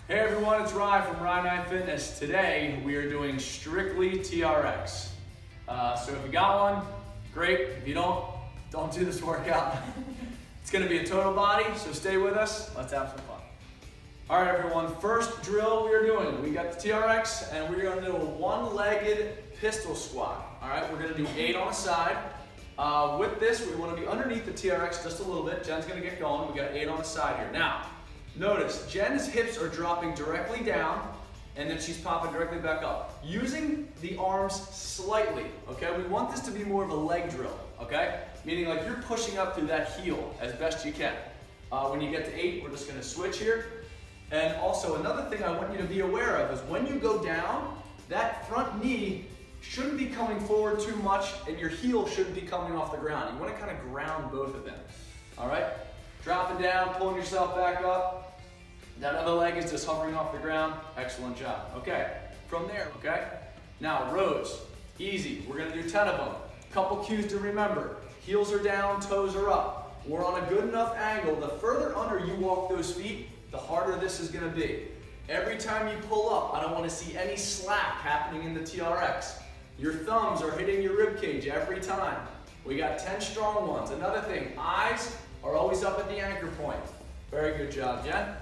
Hey everyone, it's Rye from Rye9 Fitness. Today we are doing strictly TRX. So if you got one, great. If you don't do this workout. It's gonna be a total body, so stay with us. Let's have some fun. All right everyone, first drill we are doing, we got the TRX and we're gonna do a one-legged pistol squat. All right, we're gonna do 8 on a side. With this, we wanna be underneath the TRX just a little bit. Jen's gonna get going. We got 8 on the side here. Now, notice, Jen's hips are dropping directly down and then she's popping directly back up. Using the arms slightly, okay? We want this to be more of a leg drill, okay? Meaning like you're pushing up through that heel as best you can. When you get to 8, we're just gonna switch here. And also another thing I want you to be aware of is when you go down, that front knee shouldn't be coming forward too much and your heel shouldn't be coming off the ground. You wanna kind of ground both of them, all right? Dropping down, pulling yourself back up. That other leg is just hovering off the ground. Excellent job. Okay, from there, okay? Now, rows, easy. We're gonna do 10 of them. Couple cues to remember. Heels are down, toes are up. We're on a good enough angle. The further under you walk those feet, the harder this is gonna be. Every time you pull up, I don't wanna see any slack happening in the TRX. Your thumbs are hitting your rib cage every time. We got 10 strong ones. Another thing, eyes are always up at the anchor point. Very good job, Jen.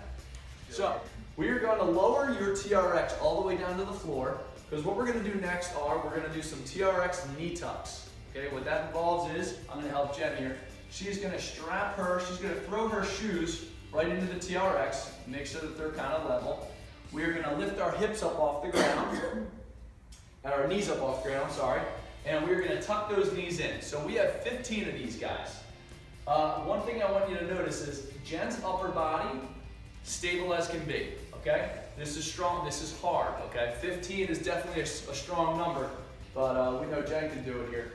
So, we are going to lower your TRX all the way down to the floor, because what we're going to do next we're going to do some TRX knee tucks. Okay, what that involves is, I'm going to help Jen here, she's going to she's going to throw her shoes right into the TRX, make sure that they're kind of level. We are going to lift our hips up off the ground, our knees up off the ground, sorry, and we're going to tuck those knees in. So we have 15 of these guys. One thing I want you to notice is Jen's upper body, stable as can be, okay? This is strong, this is hard, okay? 15 is definitely a strong number, but we know Jen can do it here.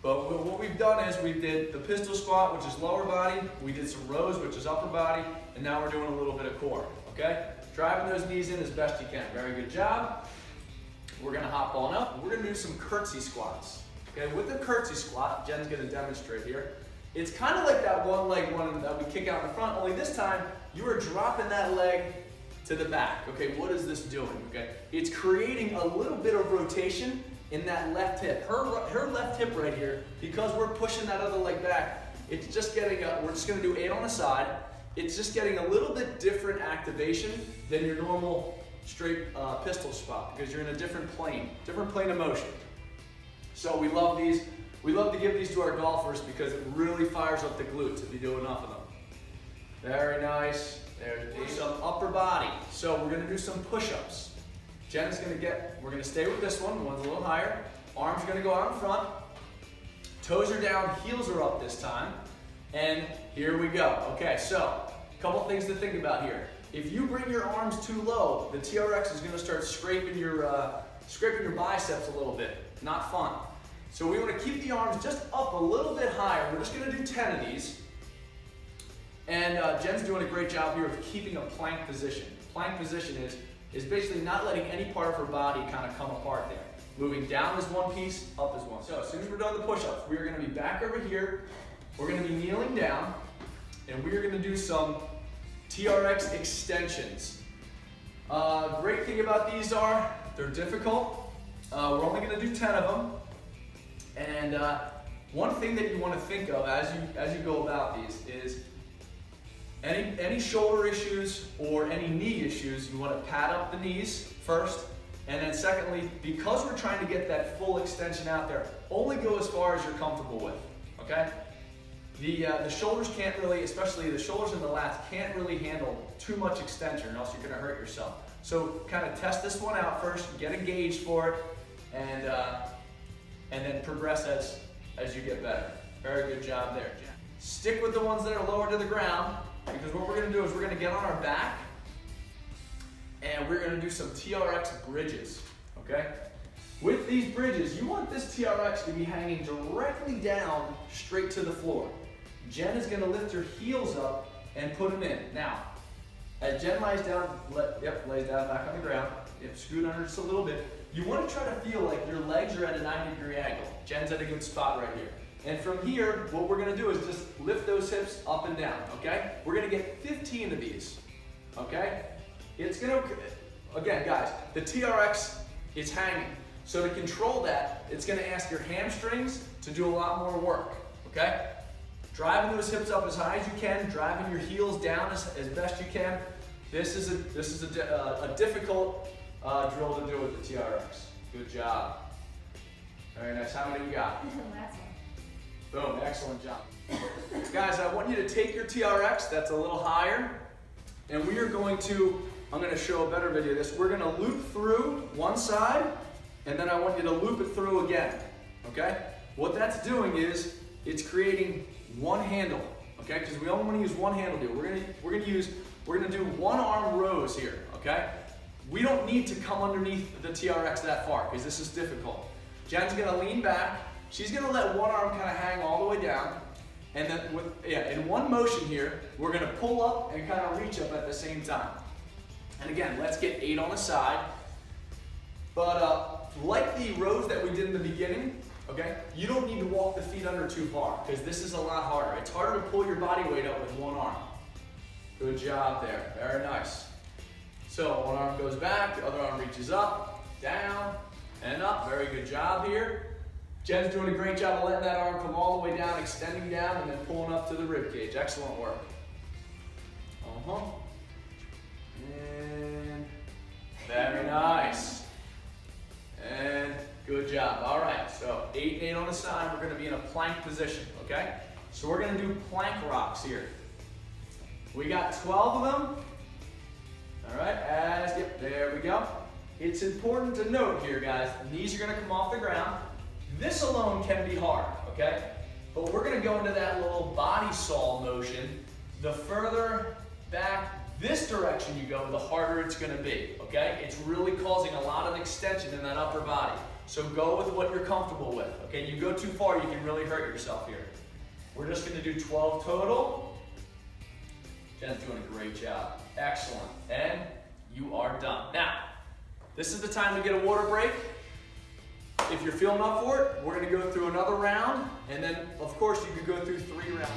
But what we've done is we did the pistol squat, which is lower body, we did some rows, which is upper body, and now we're doing a little bit of core, okay? Driving those knees in as best you can. Very good job. We're gonna hop on up. We're gonna do some curtsy squats, okay? With the curtsy squat, Jen's gonna demonstrate here. It's kind of like that one leg one that we kick out in the front, only this time you are dropping that leg to the back. Okay, what is this doing? Okay, it's creating a little bit of rotation in that left hip. Her left hip right here, because we're pushing that other leg back, it's just getting we're just gonna do 8 on the side. It's just getting a little bit different activation than your normal straight pistol squat, because you're in a different plane of motion. So we love these. We love to give these to our golfers because it really fires up the glutes if you do enough of them. Very nice. There's some upper body. So we're gonna do some push-ups. Jen's we're gonna stay with this one. One's a little higher. Arms are gonna go out in front. Toes are down, heels are up this time. And here we go. Okay, so a couple things to think about here. If you bring your arms too low, the TRX is gonna start scraping your biceps a little bit. Not fun. So we want to keep the arms just up a little bit higher. We're just going to do 10 of these. And Jen's doing a great job here of keeping a plank position. Plank position is basically not letting any part of her body kind of come apart there. Moving down is one piece, up is one. So as soon as we're done the push-ups, we are going to be back over here. We're going to be kneeling down. And we are going to do some TRX extensions. Great thing about these are they're difficult. We're only going to do 10 of them. And one thing that you want to think of as you go about these is any shoulder issues or any knee issues, you want to pad up the knees first, and then secondly, because we're trying to get that full extension out there, only go as far as you're comfortable with, okay? The shoulders can't really, especially the shoulders and the lats, can't really handle too much extension or else you're going to hurt yourself. So kind of test this one out first, get a gauge for it, and then progress as you get better. Very good job there, Jen. Stick with the ones that are lower to the ground, because what we're gonna do is we're gonna get on our back and we're gonna do some TRX bridges, okay? With these bridges, you want this TRX to be hanging directly down straight to the floor. Jen is gonna lift her heels up and put them in. Now, as Jen lays down, lays down back on the ground, scoot under just a little bit, you want to try to feel like your legs are at a 90-degree angle. Jen's at a good spot right here. And from here, what we're going to do is just lift those hips up and down, okay? We're going to get 15 of these, okay? it's gonna, again guys, the TRX is hanging. So to control that, it's gonna ask your hamstrings to do a lot more work, okay? Driving those hips up as high as you can, driving your heels down as best you can. This is a difficult drill to do with the TRX. Good job. Very nice. How many we got? Last one. Boom, excellent job. Guys, I want you to take your TRX, that's a little higher, and we are going to, I'm going to show a better video of this. We're going to loop through one side, and then I want you to loop it through again, okay? What that's doing is, it's creating one handle, okay? Because we only want to use one handle here. We're gonna do one arm rows here, okay? We don't need to come underneath the TRX that far, because this is difficult. Jen's gonna lean back. She's gonna let one arm kind of hang all the way down, and then in one motion here, we're gonna pull up and kind of reach up at the same time. And again, let's get 8 on the side. But like the rows that we did in the beginning, okay, you don't need to walk the feet under too far, because this is a lot harder. It's harder to pull your body weight up with one arm. Good job there, very nice. So one arm goes back, the other arm reaches up, down, and up. Very good job here. Jen's doing a great job of letting that arm come all the way down, extending down, and then pulling up to the rib cage. Excellent work. And very nice. And good job. All right, so 8 and 8 on the side. We're going to be in a plank position, okay? So we're going to do plank rocks here. We got 12 of them. All right, there we go. It's important to note here, guys, knees are going to come off the ground. This alone can be hard, okay? But we're going to go into that little body saw motion. The further back this direction you go, the harder it's going to be, okay? It's really causing a lot of extension in that upper body. So go with what you're comfortable with, okay? You go too far, you can really hurt yourself here. We're just going to do 12 total. Jen's doing a great job. Excellent. And you are done. Now, this is the time to get a water break. If you're feeling up for it, we're going to go through another round, and then, of course, you could go through 3 rounds.